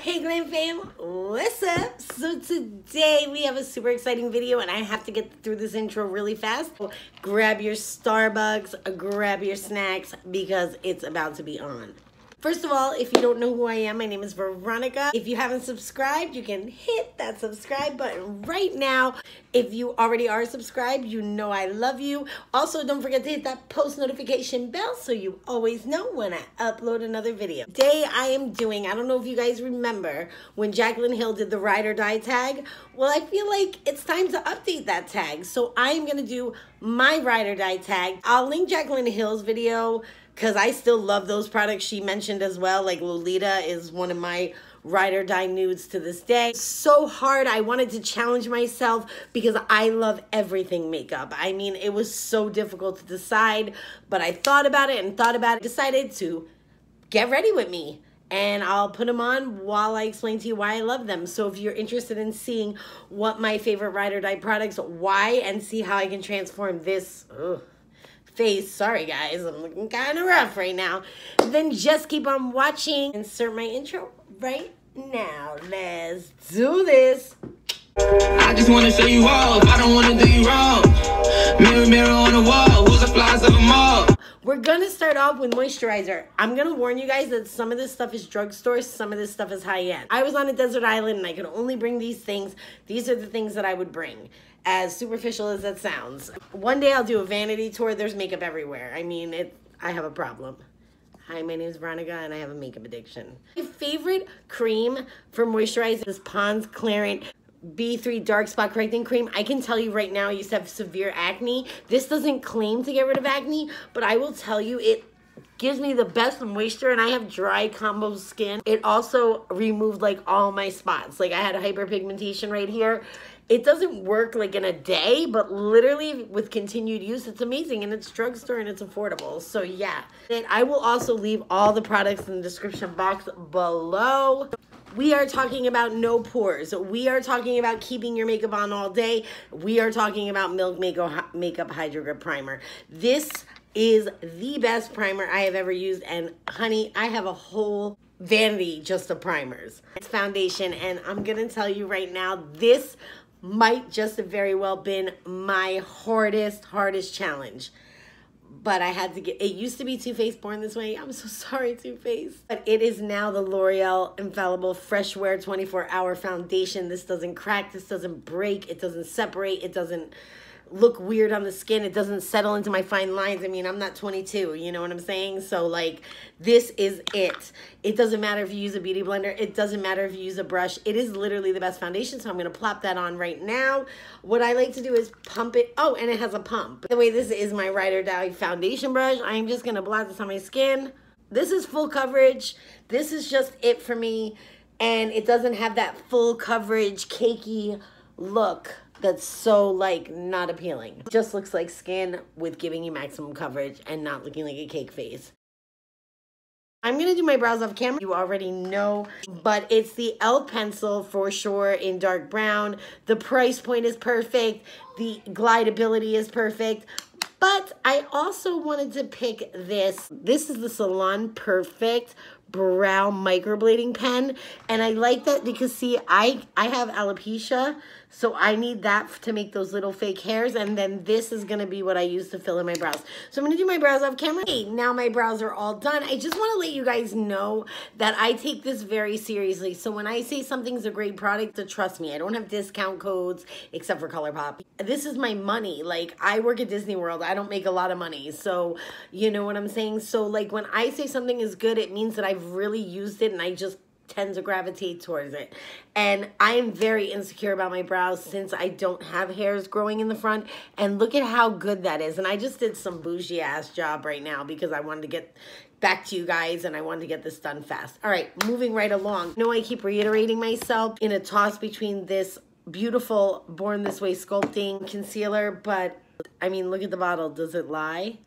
Hey Glam Fam, what's up? So today we have a super exciting video and I have to get through this intro really fast. Grab your Starbucks, grab your snacks because it's about to be on. First of all, if you don't know who I am, my name is Veronica. If you haven't subscribed, you can hit that subscribe button right now. If you already are subscribed, you know I love you. Also, don't forget to hit that post notification bell so you always know when I upload another video. Today I am doing, I don't know if you guys remember when Jaclyn Hill did the ride or die tag. Well, I feel like it's time to update that tag. So I am gonna do my ride or die tag. I'll link Jaclyn Hill's video because I still love those products she mentioned as well. Like Lolita is one of my ride or die nudes to this day. So hard. I wanted to challenge myself because I love everything makeup. I mean, it was so difficult to decide, but I thought about it and thought about it, decided to get ready with me. And I'll put them on while I explain to you why I love them. So if you're interested in seeing what my favorite ride or die products, why, and see how I can transform this face, sorry guys, I'm looking kind of rough right now, then just keep on watching. Insert my intro right now. Let's do this. I just want to show you off, I don't want to do you wrong. Mirror, mirror on the wall, who's the flies of them all? We're gonna start off with moisturizer. I'm gonna warn you guys that some of this stuff is drugstore, some of this stuff is high-end. I was on a desert island and I could only bring these things. These are the things that I would bring, as superficial as that sounds. One day I'll do a vanity tour. There's makeup everywhere. I mean, I have a problem. Hi, my name is Veronica and I have a makeup addiction. My favorite cream for moisturizing is Pond's Clarant B3 Dark Spot Correcting Cream. I can tell you right now, I used to have severe acne. This doesn't claim to get rid of acne, but I will tell you it gives me the best moisture, and I have dry combo skin. It also removed like all my spots. Like I had a hyperpigmentation right here. It doesn't work like in a day, but literally with continued use, it's amazing, and it's drugstore and it's affordable. So yeah, and I will also leave all the products in the description box below. We are talking about no pores. We are talking about keeping your makeup on all day. We are talking about Milk Makeup HydroGrip Primer. This is the best primer I have ever used, and honey, I have a whole vanity just of primers. It's foundation, and I'm gonna tell you right now, this might just have very well been my hardest challenge. But I had to get, it used to be Too Faced Born This Way. I'm so sorry, Too Faced. But it is now the L'Oreal Infallible Freshwear 24-Hour Foundation. This doesn't crack, this doesn't break, it doesn't separate, it doesn't look weird on the skin, it doesn't settle into my fine lines. I mean, I'm not 22, you know what I'm saying? So like, this is it. It doesn't matter if you use a beauty blender, it doesn't matter if you use a brush. It is literally the best foundation, so I'm gonna plop that on right now. What I like to do is pump it. Oh, and it has a pump. The way this is my ride or die foundation brush, I'm just gonna blot this on my skin. This is full coverage. This is just it for me, and it doesn't have that full coverage cakey look that's so like not appealing. It just looks like skin with giving you maximum coverage and not looking like a cake face. I'm gonna do my brows off camera. You already know, but it's the e.l.f. pencil for sure in dark brown. The price point is perfect. The glideability is perfect. But I also wanted to pick this. This is the Salon Perfect Brow Microblading Pen. And I like that because, see, I have alopecia, so I need that to make those little fake hairs. And then this is going to be what I use to fill in my brows. So I'm going to do my brows off camera. Hey, now my brows are all done. I just want to let you guys know that I take this very seriously. So when I say something's a great product, to trust me, I don't have discount codes except for ColourPop. This is my money. Like, I work at Disney World. I don't make a lot of money. So, you know what I'm saying? So, like, when I say something is good, it means that I've really used it and I just tend to gravitate towards it. And I am very insecure about my brows since I don't have hairs growing in the front. And look at how good that is. And I just did some bougie ass job right now because I wanted to get back to you guys and I wanted to get this done fast. All right, moving right along. I keep reiterating myself in a toss between this beautiful Born This Way sculpting concealer, but I mean, look at the bottle. Does it lie?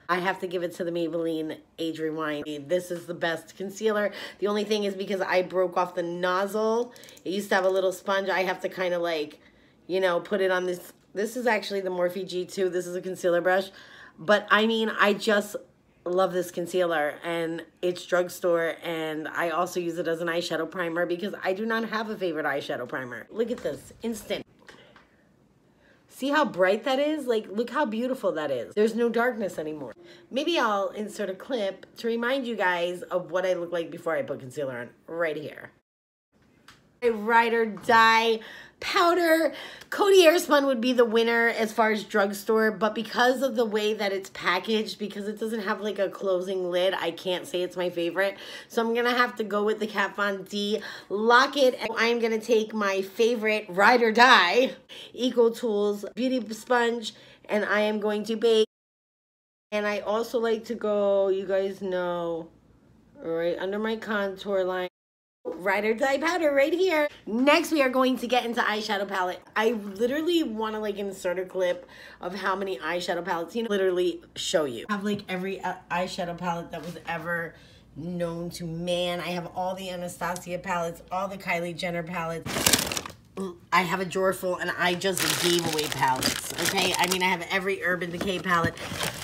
I have to give it to the Maybelline Age Rewind. This is the best concealer. The only thing is because I broke off the nozzle, it used to have a little sponge. I have to kind of like, you know, put it on this. This is actually the Morphe G2. This is a concealer brush. But I mean, I just love this concealer, and it's drugstore, and I also use it as an eyeshadow primer because I do not have a favorite eyeshadow primer. Look at this, instant. See how bright that is? Like, look how beautiful that is. There's no darkness anymore. Maybe I'll insert a clip to remind you guys of what I look like before I put concealer on, right here. A Ride or Die powder. Coty Airspun would be the winner as far as drugstore, but because of the way that it's packaged, because it doesn't have like a closing lid, I can't say it's my favorite. So I'm gonna have to go with the Kat Von D Lock-It. And I'm gonna take my favorite Ride or Die Eco Tools Beauty Sponge, and I am going to bake. And I also like to go, you guys know, right under my contour line. Ride or Die powder right here. Next, we are going to get into eyeshadow palette. I literally want to like insert a clip of how many eyeshadow palettes, you know, literally show you. I have like every eyeshadow palette that was ever known to man. I have all the Anastasia palettes, all the Kylie Jenner palettes. I have a drawer full, and I just gave away palettes, okay? I mean, I have every Urban Decay palette.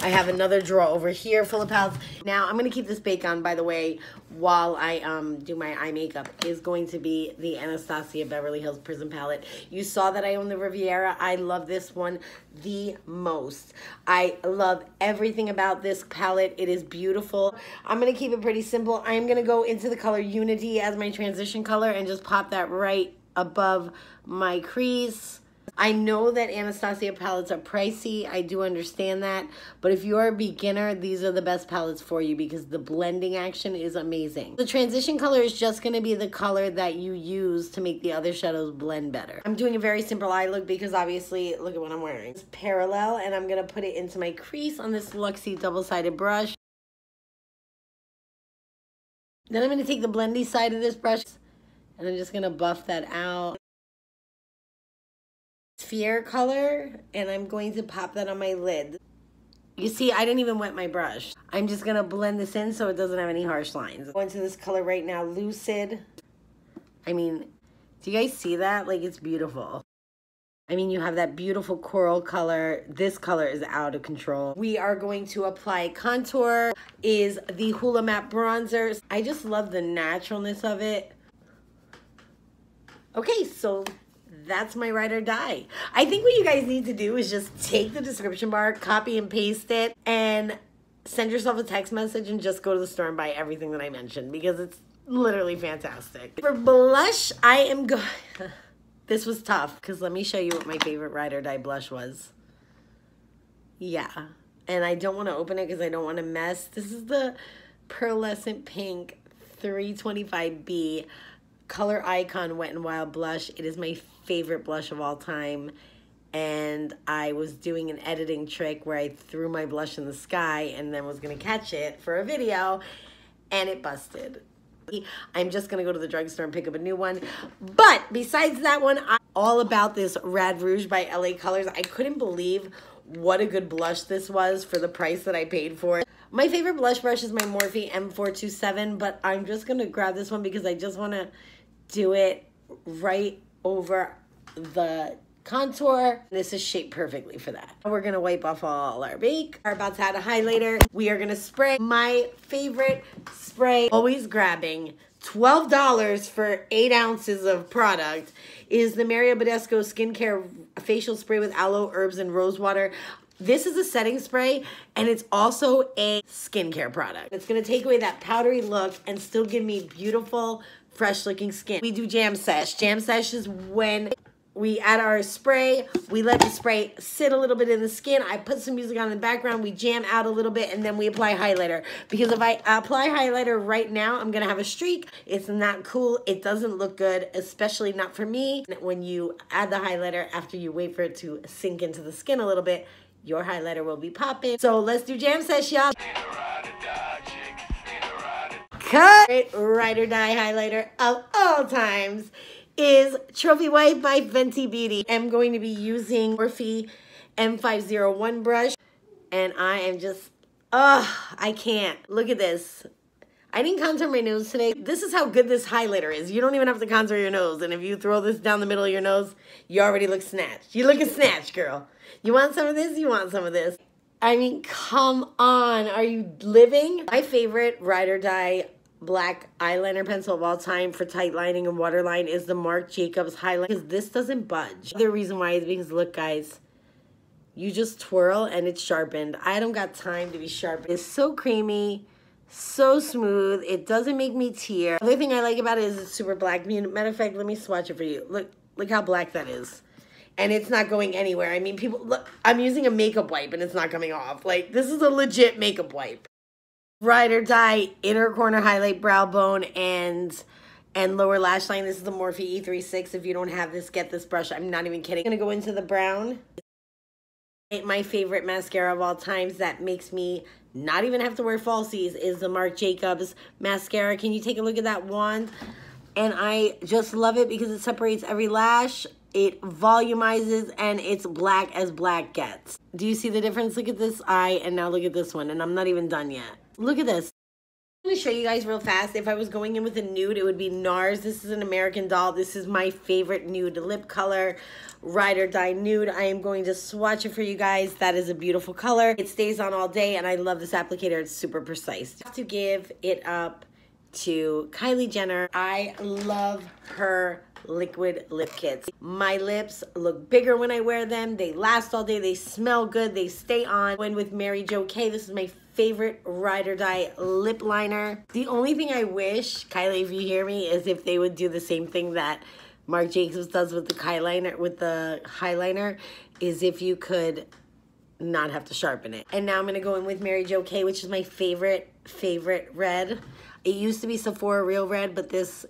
I have another drawer over here full of palettes. Now, I'm going to keep this bake on, by the way, while I do my eye makeup, is going to be the Anastasia Beverly Hills Prism palette. You saw that I own the Riviera. I love this one the most. I love everything about this palette. It is beautiful. I'm going to keep it pretty simple. I'm going to go into the color Unity as my transition color and just pop that right above my crease. I know that Anastasia palettes are pricey. I do understand that. But if you're a beginner, these are the best palettes for you because the blending action is amazing. The transition color is just going to be the color that you use to make the other shadows blend better. I'm doing a very simple eye look because obviously, look at what I'm wearing. It's parallel, and I'm going to put it into my crease on this Luxie double-sided brush. Then I'm going to take the blendy side of this brush, and I'm just going to buff that out. Sphere color, and I'm going to pop that on my lid. You see, I didn't even wet my brush. I'm just going to blend this in so it doesn't have any harsh lines. Go into this color right now, Lucid. I mean, do you guys see that? Like, it's beautiful. I mean, you have that beautiful coral color. This color is out of control. We are going to apply contour. Is the HOOLA Matte Bronzer. I just love the naturalness of it. Okay, so that's my Ride or Die. I think what you guys need to do is just take the description bar, copy and paste it, and send yourself a text message and just go to the store and buy everything that I mentioned because it's literally fantastic. For blush, I am going... This was tough because let me show you what my favorite Ride or Die blush was. Yeah, and I don't want to open it because I don't want to mess. This is the Pearlescent Pink 325B Color Icon Wet n Wild blush. It is my favorite blush of all time, and I was doing an editing trick where I threw my blush in the sky and then was gonna catch it for a video, and it busted. I'm just gonna go to the drugstore and pick up a new one. But besides that one, I'm all about this Rad Rouge by LA Colors. I couldn't believe what a good blush this was for the price that I paid for it. My favorite blush brush is my Morphe M427, but I'm just gonna grab this one because I just wanna do it right over the contour. This is shaped perfectly for that. We're gonna wipe off all our bake. We're about to add a highlighter. We are gonna spray my favorite spray. Always grabbing $12 for 8 ounces of product is the Bedescu Skincare Facial Spray with Aloe, Herbs, and Rose Water. This is a setting spray, and it's also a skincare product. It's gonna take away that powdery look and still give me beautiful, fresh looking skin. We do jam sesh. Jam sesh is when we add our spray, we let the spray sit a little bit in the skin. I put some music on in the background, we jam out a little bit, and then we apply highlighter. Because if I apply highlighter right now, I'm gonna have a streak. It's not cool, it doesn't look good, especially not for me. When you add the highlighter after you wait for it to sink into the skin a little bit, your highlighter will be popping. So let's do jam sesh, y'all. Cut! Ride or Die highlighter of all times is Trophy Wife by Fenty Beauty. I'm going to be using Morphe M501 brush, and I am just, I can't. Look at this. I didn't contour my nose today. This is how good this highlighter is. You don't even have to contour your nose, and if you throw this down the middle of your nose, you already look snatched. You look a snatch, girl. You want some of this? You want some of this. I mean, come on. Are you living? My favorite ride or die black eyeliner pencil of all time for tight lining and waterline is the Marc Jacobs highlight, because this doesn't budge. The reason why is because, look guys, you just twirl and it's sharpened. I don't got time to be sharpened. It's so creamy, so smooth. It doesn't make me tear. The other thing I like about it is it's super black. Matter of fact, let me swatch it for you. Look how black that is. And it's not going anywhere. I mean, people, look, I'm using a makeup wipe and it's not coming off. Like, this is a legit makeup wipe. Ride or die inner corner highlight, brow bone, and lower lash line. This is the Morphe E36. If you don't have this, get this brush. I'm not even kidding. I'm gonna go into the brown. My favorite mascara of all times that makes me not even have to wear falsies is the Marc Jacobs mascara. Can you take a look at that wand? And I just love it because it separates every lash. It volumizes, and it's black as black gets. Do you see the difference? Look at this eye, and now look at this one, and I'm not even done yet. Look at this. I'm gonna show you guys real fast. If I was going in with a nude, it would be NARS. This is an American Doll. This is my favorite nude lip color, ride or die nude. I am going to swatch it for you guys. That is a beautiful color. It stays on all day, and I love this applicator. It's super precise. I have to give it up to Kylie Jenner. I love her liquid lip kits. My lips look bigger when I wear them. They last all day. They smell good. They stay on. Went with Mary Jo K. This is my favorite ride or die lip liner. The only thing I wish, Kylie, if you hear me, is if they would do the same thing that Marc Jacobs does with the highliner, is if you could not have to sharpen it. And now I'm gonna go in with Mary Jo K, which is my favorite red. It used to be Sephora Real Red, but this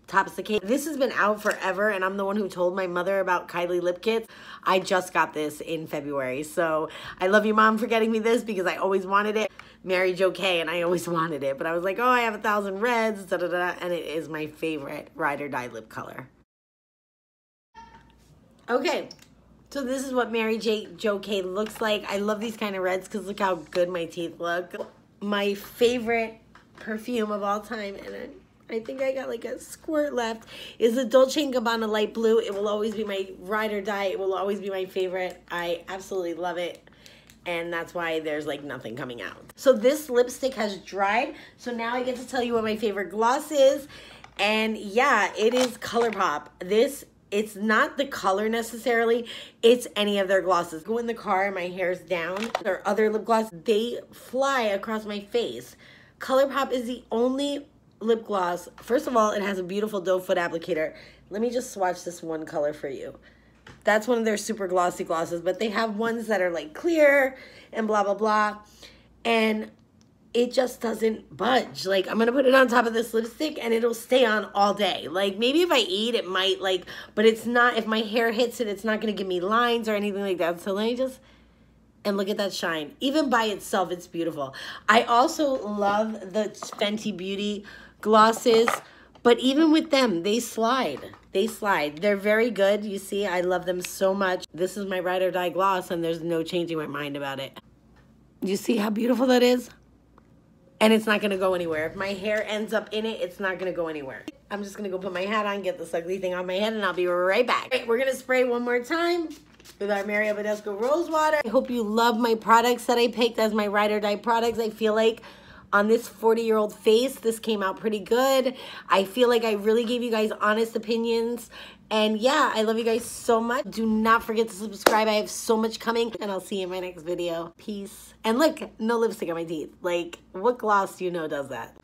tops the cake. This has been out forever, and I'm the one who told my mother about Kylie lip kits. I just got this in February, so I love you, Mom, for getting me this because I always wanted it. Mary Jo K, and I always wanted it, but I was like, oh, I have 1,000 reds, da da da, and it is my favorite ride or die lip color. Okay, so this is what Mary Jo K looks like. I love these kind of reds because look how good my teeth look. My favorite perfume of all time, and I think I got like a squirt left, is the Dolce & Gabbana light blue. It will always be my ride or die. It will always be my favorite. I absolutely love it, and that's why there's like nothing coming out. So this lipstick has dried, so now I get to tell you what my favorite gloss is, and yeah, it is ColourPop. It's not the color necessarily, it's any of their glosses. Go in the car and my hair's down. Their other lip gloss, they fly across my face. ColourPop is the only lip gloss. First of all, it has a beautiful doe foot applicator. Let me just swatch this one color for you. That's one of their super glossy glosses, but they have ones that are like clear and blah, blah, blah. And it just doesn't budge. Like, I'm gonna put it on top of this lipstick and it'll stay on all day. Like, maybe if I eat, it might, like, but it's not, if my hair hits it, it's not gonna give me lines or anything like that. So let me just, and look at that shine. Even by itself, it's beautiful. I also love the Fenty Beauty glosses, but even with them, they slide. They slide. They're very good. You see, I love them so much. This is my ride or die gloss, and there's no changing my mind about it. You see how beautiful that is? And it's not gonna go anywhere. If my hair ends up in it, it's not gonna go anywhere. I'm just gonna go put my hat on, get this ugly thing on my head, and I'll be right back. Right, we're gonna spray one more time with our Mario Bedescu Rose Water. I hope you love my products that I picked as my ride or die products. I feel like on this 40-year-old face, this came out pretty good. I feel like I really gave you guys honest opinions. And yeah, I love you guys so much. Do not forget to subscribe. I have so much coming, and I'll see you in my next video. Peace. And look, no lipstick on my teeth. Like, what gloss do you know does that?